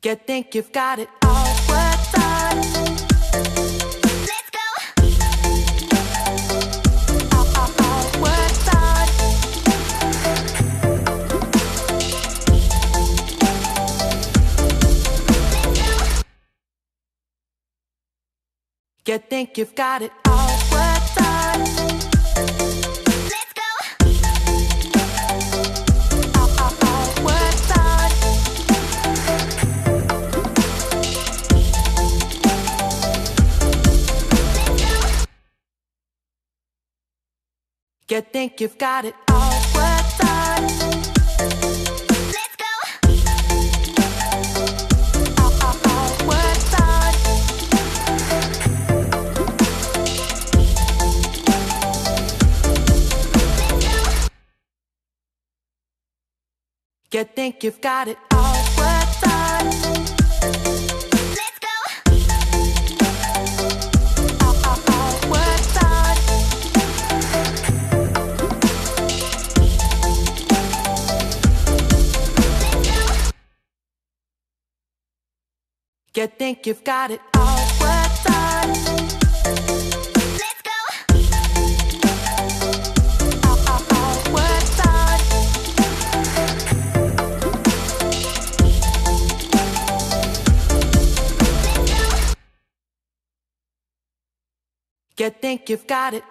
You think you've got it all worked out. Let's go. All worked out. You think you've got it all worked out. Let's go. All worked out. You think you've got it all worked out. Let's go. All worked out. You think you've got it all worked out. Let's go. All worked out. You think you've got it all worked out. Let's go. All worked out. You think you've got it